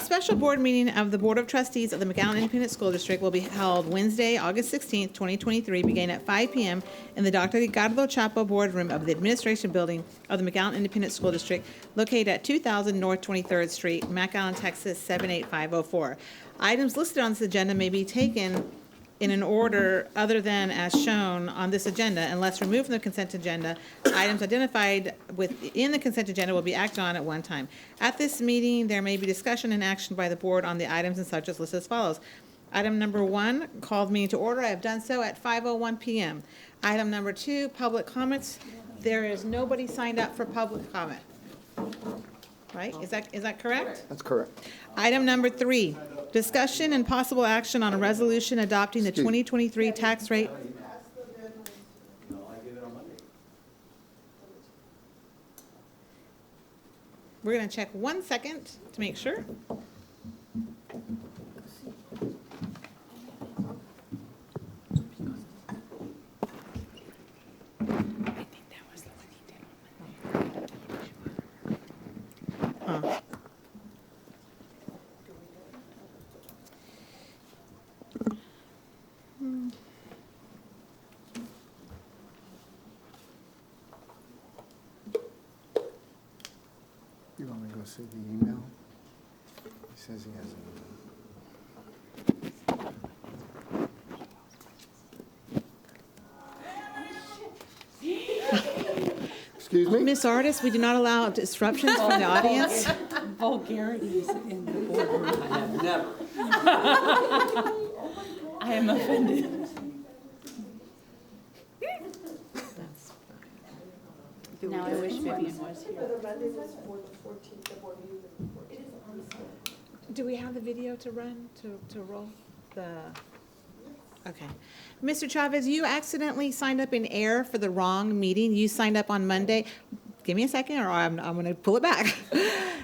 special board meeting of the Board of Trustees of the McAllen Independent School District will be held Wednesday, August 16th, 2023, beginning at 5 p.m. in the Dr. Ricardo Chapo Boardroom of the Administration Building of the McAllen Independent School District, located at 2000 North 23rd Street, McAllen, Texas 78504. Items listed on this agenda may be taken in an order other than as shown on this agenda, unless removed from the consent agenda. Items identified within the consent agenda will be acted on at one time. At this meeting, there may be discussion and action by the board on the items and subjects listed as follows. Item number 1, called meeting to order. I have done so at 5:01 p.m. Item number 2, public comments. There is nobody signed up for public comment. Right? Is that correct? That's correct. Item number 3, discussion and possible action on a resolution adopting the 2023 tax rate. We're going to check 1 second to make sure. You want me to go see the email? He says he has it. Excuse me? Miss Artis, we do not allow disruptions from the audience. Vulgarities in the boardroom. I have never. I am offended. Now I wish Vivian was here. Do we have the video to run, to roll the? Okay. Mr. Chavez, you accidentally signed up in error for the wrong meeting. You signed up on Monday. Give me a second or I'm going to pull it back.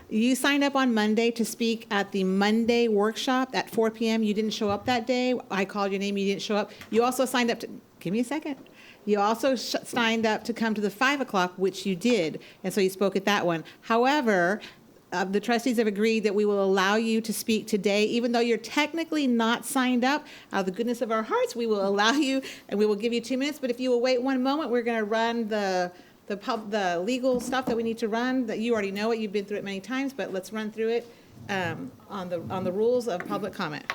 You signed up on Monday to speak at the Monday workshop at 4 p.m. You didn't show up that day. I called your name. You didn't show up. You also signed up to, give me a second. You also signed up to come to the 5 o'clock, which you did. And so you spoke at that one. However, the trustees have agreed that we will allow you to speak today, even though you're technically not signed up. Out of the goodness of our hearts, we will allow you, and we will give you 2 minutes. But if you will wait 1 moment, we're going to run the legal stuff that we need to run. That you already know it. You've been through it many times, but let's run through it on the rules of public comment.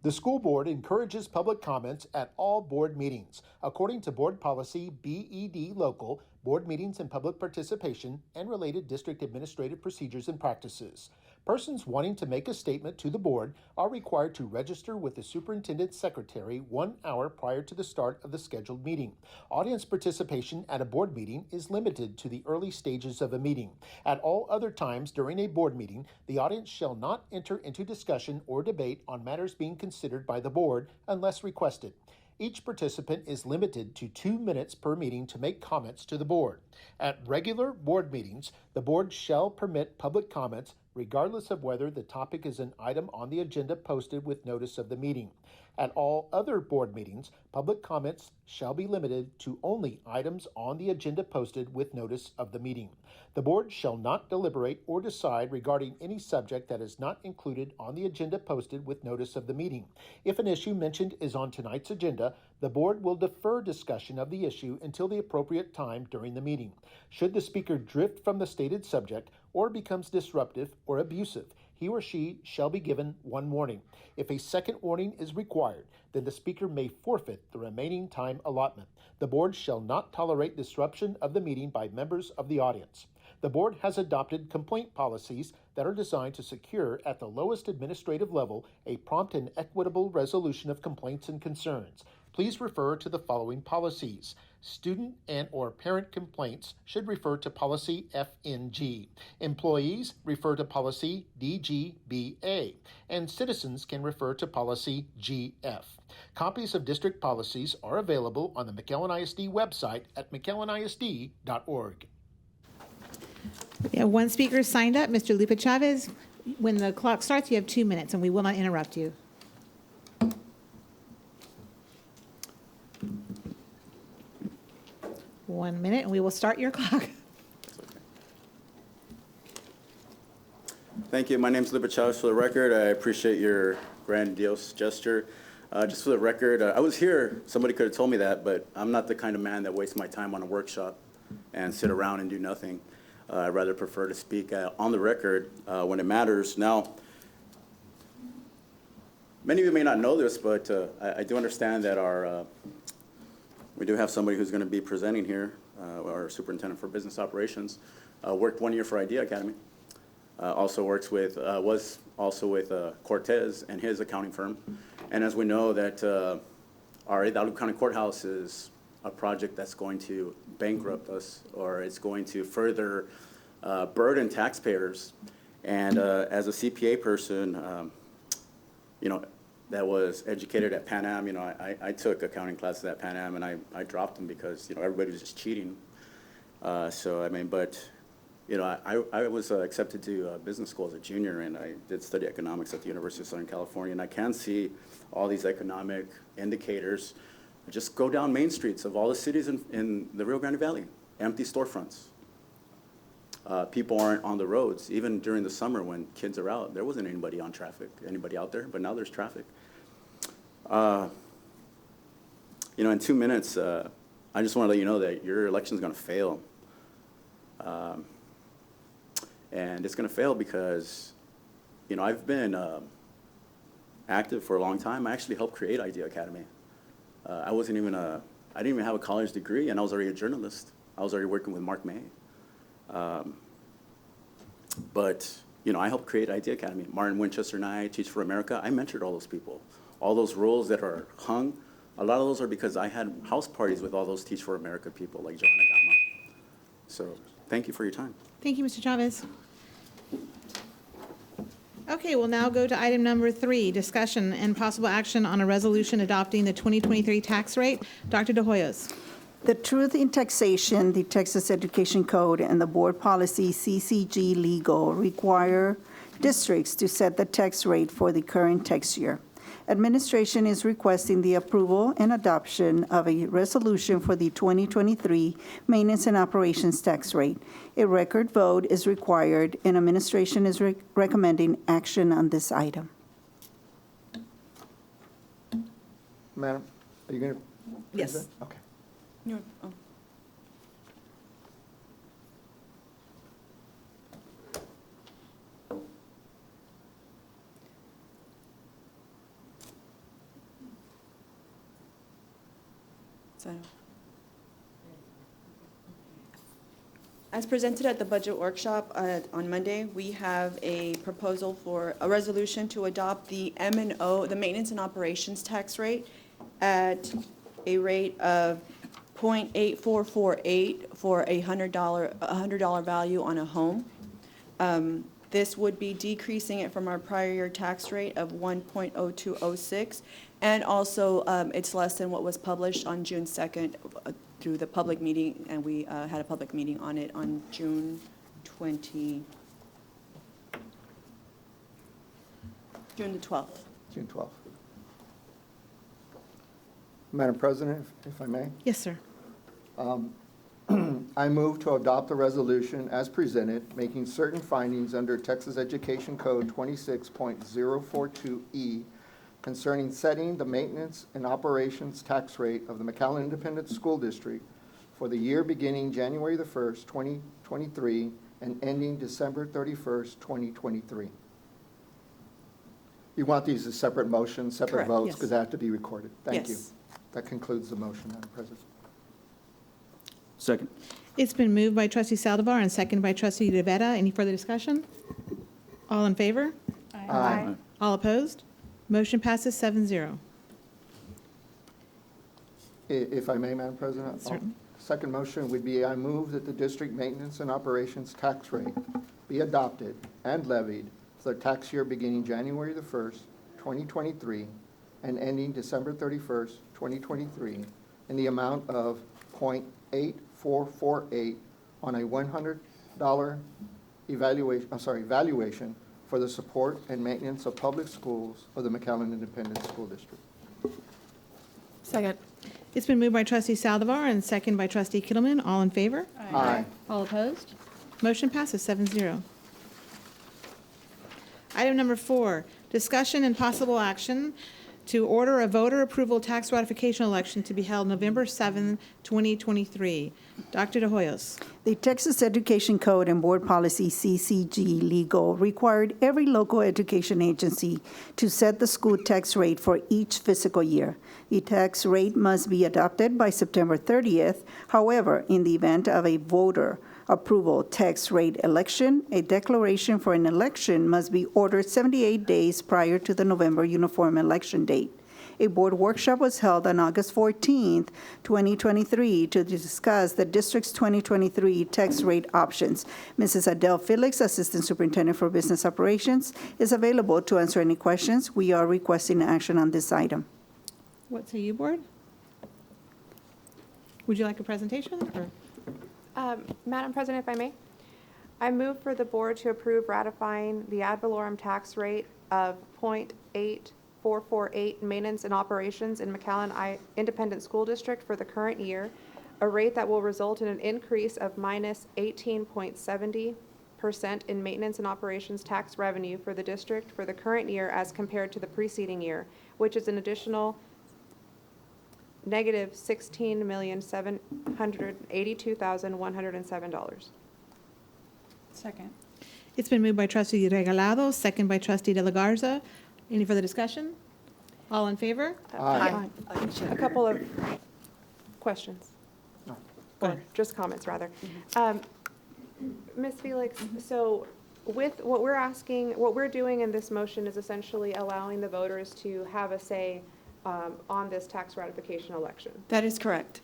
The school board encourages public comments at all board meetings. According to Board Policy BED Local, board meetings and public participation and related district administrative procedures and practices. Persons wanting to make a statement to the board are required to register with the superintendent's secretary 1 hour prior to the start of the scheduled meeting. Audience participation at a board meeting is limited to the early stages of a meeting. At all other times during a board meeting, the audience shall not enter into discussion or debate on matters being considered by the board unless requested. Each participant is limited to 2 minutes per meeting to make comments to the board. At regular board meetings, the board shall permit public comments regardless of whether the topic is an item on the agenda posted with notice of the meeting. At all other board meetings, public comments shall be limited to only items on the agenda posted with notice of the meeting. The board shall not deliberate or decide regarding any subject that is not included on the agenda posted with notice of the meeting. If an issue mentioned is on tonight's agenda, the board will defer discussion of the issue until the appropriate time during the meeting. Should the speaker drift from the stated subject or becomes disruptive or abusive, he or she shall be given 1 warning. If a second warning is required, then the speaker may forfeit the remaining time allotment. The board shall not tolerate disruption of the meeting by members of the audience. The board has adopted complaint policies that are designed to secure at the lowest administrative level a prompt and equitable resolution of complaints and concerns. Please refer to the following policies. Student and or parent complaints should refer to policy FNG. Employees refer to policy DGBA, and citizens can refer to policy GF. Copies of district policies are available on the McAllen ISD website at McAllenISD.org. We have 1 speaker signed up, Mr. Lupe Chavez. When the clock starts, you have 2 minutes, and we will not interrupt you. 1 minute, and we will start your clock. Thank you. My name is Liber Chavez. For the record, I appreciate your grandiose gesture. Just for the record, I was here. Somebody could have told me that, but I'm not the kind of man that wastes my time on a workshop and sit around and do nothing. I'd rather prefer to speak on the record when it matters. Now, many of you may not know this, but I do understand that we do have somebody who's going to be presenting here, our superintendent for business operations, worked 1 year for Idea Academy. Was also with Cortez and his accounting firm. And as we know that our Hidalgo County Courthouse is a project that's going to bankrupt us, or it's going to further burden taxpayers. And as a CPA person, that was educated at Pan Am, I took accounting classes at Pan Am, and I dropped them because, everybody was just cheating. I was accepted to business school as a junior, and I did study economics at the University of Southern California, and I can see all these economic indicators. Just go down main streets of all the cities in the Rio Grande Valley, empty storefronts. People aren't on the roads. Even during the summer when kids are out, there wasn't anybody out there, but now there's traffic. In 2 minutes, I just want to let you know that your election is going to fail. And it's going to fail because, I've been active for a long time. I actually helped create Idea Academy. I didn't even have a college degree, and I was already a journalist. I was already working with Mark May. I helped create Idea Academy. Martin Winchester and I, Teach for America, I mentored all those people. All those rules that are hung, a lot of those are because I had house parties with all those Teach for America people like Joanna Gama. So thank you for your time. Thank you, Mr. Chavez. Okay, we'll now go to item number 3, discussion and possible action on a resolution adopting the 2023 tax rate. Dr. De Hoyos. The Truth in Taxation, the Texas Education Code, and the Board Policy CCG Legal require districts to set the tax rate for the current tax year. Administration is requesting the approval and adoption of a resolution for the 2023 Maintenance and Operations Tax Rate. A record vote is required, and administration is recommending action on this item. Madam, are you going to? Yes. Okay. As presented at the budget workshop on Monday, we have a proposal for a resolution to adopt the M&O, the Maintenance and Operations Tax Rate, at a rate of 0.8448 for a $100 value on a home. This would be decreasing it from our prior year tax rate of 1.0206, and also it's less than what was published on June 2nd through the public meeting, and we had a public meeting on it on June the 12th. June 12th. Madam President, if I may. Yes, sir. I move to adopt the resolution as presented, making certain findings under Texas Education Code 26.042E concerning setting the maintenance and operations tax rate of the McAllen Independent School District for the year beginning January the 1st, 2023, and ending December 31st, 2023. You want these as separate motions, separate Correct, votes, yes. because they have to be recorded. Thank you. Yes. That concludes the motion, Madam President. Second. It's been moved by trustee Saldivar and seconded by trustee DeVetta. Any further discussion? All in favor? Aye. All opposed? Motion passes 7-0. If I may, Madam President? Certainly. Second motion would be, I move that the district maintenance and operations tax rate be adopted and levied for the tax year beginning January the 1st, 2023, and ending December 31st, 2023, in the amount of 0.8448 on a $100 valuation for the support and maintenance of public schools of the McAllen Independent School District. Second. It's been moved by trustee Saldivar and second by trustee Kittleman. All in favor? Aye. All opposed? Motion passes 7-0. Item number 4, discussion and possible action to order a voter approval tax ratification election to be held November 7, 2023. Dr. De Hoyos. The Texas Education Code and Board Policy CCG Legal required every local education agency to set the school tax rate for each fiscal year. The tax rate must be adopted by September 30th. However, in the event of a voter approval tax rate election, a declaration for an election must be ordered 78 days prior to the November uniform election date. A board workshop was held on August 14th, 2023, to discuss the district's 2023 tax rate options. Mrs. Adele Felix, Assistant Superintendent for Business Operations, is available to answer any questions. We are requesting action on this item. What say you, board? Would you like a presentation, or? Madam President, if I may, I move for the board to approve ratifying the ad valorem tax rate of .8448 maintenance and operations in McAllen Independent School District for the current year, a rate that will result in an increase of minus 18.70% in maintenance and operations tax revenue for the district for the current year as compared to the preceding year, which is an additional negative $16,782,107. Second. It's been moved by trustee Regalado, second by trustee De La Garza. Any further discussion? All in favor? Aye. A couple of questions. Go Or ahead. just comments, rather. Ms. Felix, so with what we're asking, what we're doing in this motion is essentially allowing the voters to have a say on this tax ratification election. That is correct.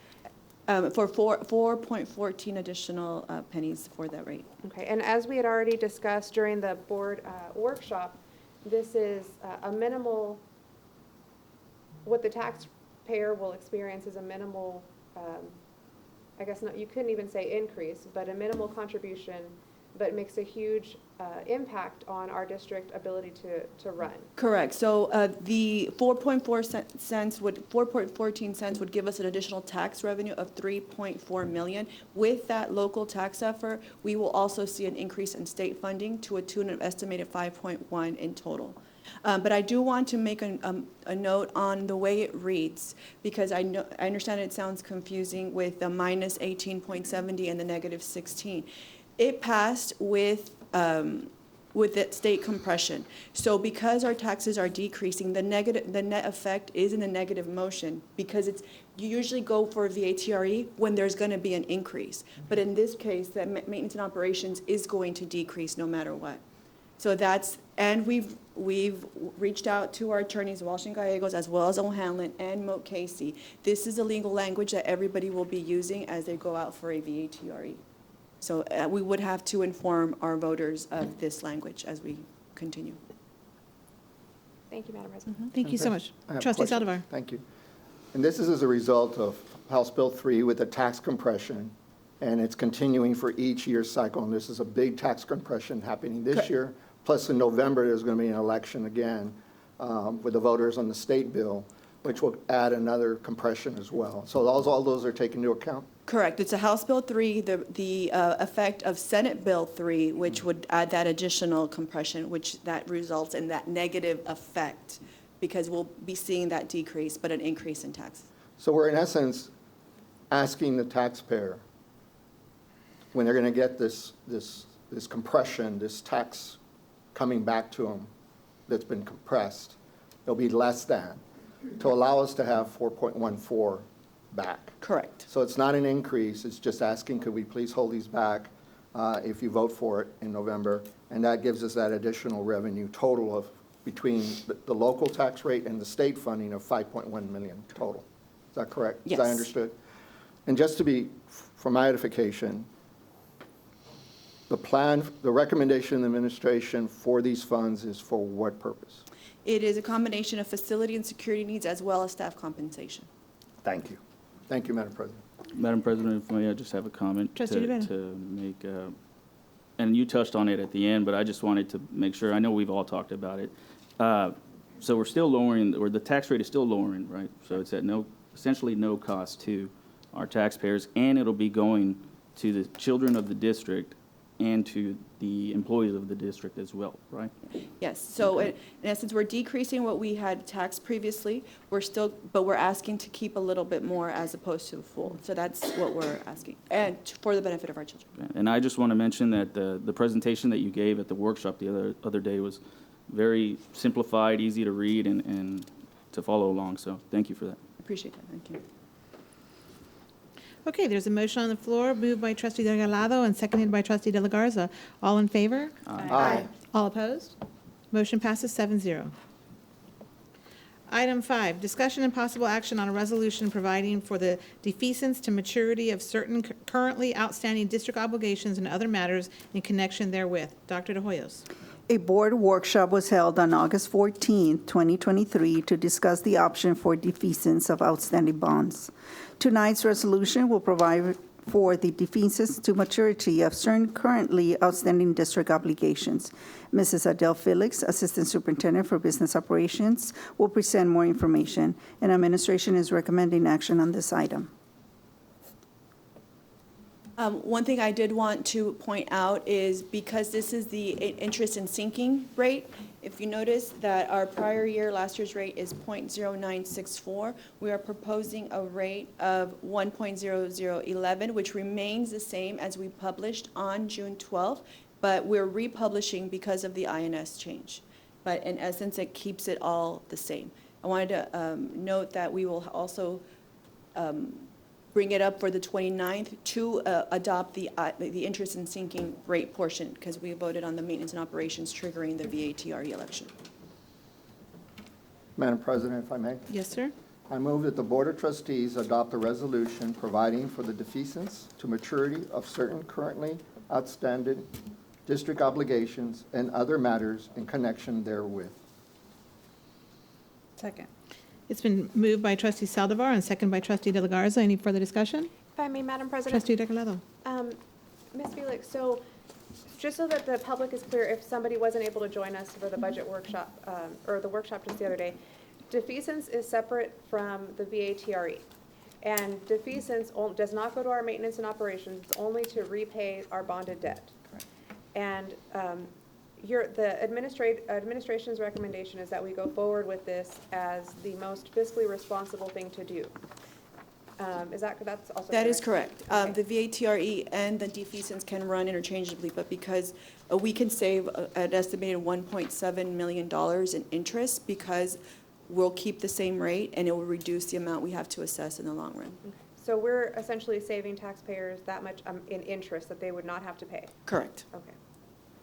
For 4.14 additional pennies for that rate. Okay, and as we had already discussed during the board workshop, this is a minimal, what the taxpayer will experience is a minimal, I guess not, you couldn't even say increase, but a minimal contribution, but makes a huge impact on our district ability to run. Correct. So the 4.14 cents would give us an additional tax revenue of 3.4 million. With that local tax effort, we will also see an increase in state funding to a tune of estimated 5.1 in total. But I do want to make a note on the way it reads, because I understand it sounds confusing with the minus 18.70 and the negative 16. It passed with the state compression. So because our taxes are decreasing, the net effect is in a negative motion, because you usually go for VATRE when there's going to be an increase. But in this case, the maintenance and operations is going to decrease no matter what. So and we've reached out to our attorneys, Walsh and Gallegos, as well as O'Hanlon and Moat Casey. This is a legal language that everybody will be using as they go out for a VATRE. So we would have to inform our voters of this language as we continue. Thank you, Madam President. Thank you so much. I have a Trustee question. Saldivar. Thank you. And this is as a result of House Bill 3 with the tax compression, and it's continuing for each year's cycle. And this is a big tax compression happening this year. Plus in November, there's going to be an election again with the voters on the state bill, which will add another compression as well. So all those are taken into account? Correct. It's a House Bill 3, the effect of Senate Bill 3, which would add that additional compression, which that results in that negative effect, because we'll be seeing that decrease, but an increase in tax. So we're in essence asking the taxpayer, when they're going to get this compression, this tax coming back to them that's been compressed, it'll be less than, to allow us to have 4.14 back. Correct. So it's not an increase, it's just asking, could we please hold these back if you vote for it in November? And that gives us that additional revenue total of between the local tax rate and the state funding of 5.1 million total. Is that correct? Yes. Is that understood? And just to be, for my edification, the plan, the recommendation of the administration for these funds is for what purpose? It is a combination of facility and security needs as well as staff compensation. Thank you. Thank you, Madam President. Madam President, if I may, I just have a comment Trustee DeVito. to make, and you touched on it at the end, but I just wanted to make sure, I know we've all talked about it. So we're still lowering, or the tax rate is still lowering, right? So it's at no essentially no cost to our taxpayers, and it'll be going to the children of the district and to the employees of the district as well, right? Yes, so in essence, we're decreasing what we had taxed previously. But we're asking to keep a little bit more as opposed to full. So that's what we're asking, and for the benefit of our children. And I just want to mention that the presentation that you gave at the workshop the other day was very simplified, easy to read, and to follow along, so thank you for that. Appreciate that, thank you. Okay, there's a motion on the floor, moved by trustee Regalado and seconded by trustee De La Garza. All in favor? Aye. All opposed? Motion passes 7-0. Item 5, discussion and possible action on a resolution providing for the defeasance to maturity of certain currently outstanding district obligations and other matters in connection therewith. Dr. De Hoyos. A board workshop was held on August 14, 2023, to discuss the option for defeasance of outstanding bonds. Tonight's resolution will provide for the defeasance to maturity of certain currently outstanding district obligations. Mrs. Adele Felix, Assistant Superintendent for Business Operations, will present more information, and administration is recommending action on this item. One thing I did want to point out is because this is the interest and sinking rate, if you notice that our prior year, last year's rate is 0.0964, we are proposing a rate of 1.0011, which remains the same as we published on June 12th, but we're republishing because of the INS change. But in essence, it keeps it all the same. I wanted to note that we will also bring it up for the 29th to adopt the interest and sinking rate portion, because we voted on the maintenance and operations triggering the VATRE election. Madam President, if I may. Yes, sir. I move that the Board of Trustees adopt a resolution providing for the defeasance to maturity of certain currently outstanding district obligations and other matters in connection therewith. Second. It's been moved by trustee Saldivar and seconded by trustee De La Garza. Any further discussion? If I may, Madam President. Trustee Regalado. Ms. Felix, so just so that the public is clear, if somebody wasn't able to join us for the budget workshop, or the workshop just the other day, defeasance is separate from the VATRE. And defeasance does not go to our maintenance and operations, it's only to repay our bonded debt. Correct. And the administration's recommendation is that we go forward with this as the most fiscally responsible thing to do. That's also correct? That is correct. Okay. The VATRE and the defeasance can run interchangeably, but because we can save an estimated $1.7 million in interest, because we'll keep the same rate and it will reduce the amount we have to assess in the long run. Okay. So we're essentially saving taxpayers that much in interest that they would not have to pay? Correct. Okay.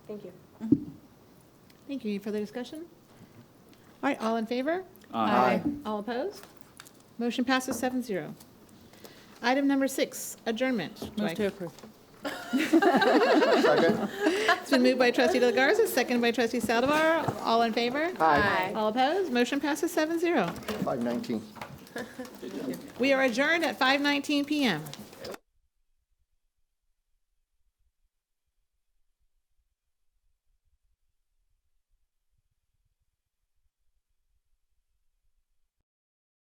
Thank you. Thank you. Any further discussion? All right, all in favor? Aye. All opposed? Motion passes 7-0. Item number 6, adjournment. Move to approve. Second? It's been moved by trustee De La Garza, seconded by trustee Saldivar. All in favor? Aye. All opposed? Motion passes 7-0. 519. We are adjourned at 5:19 PM.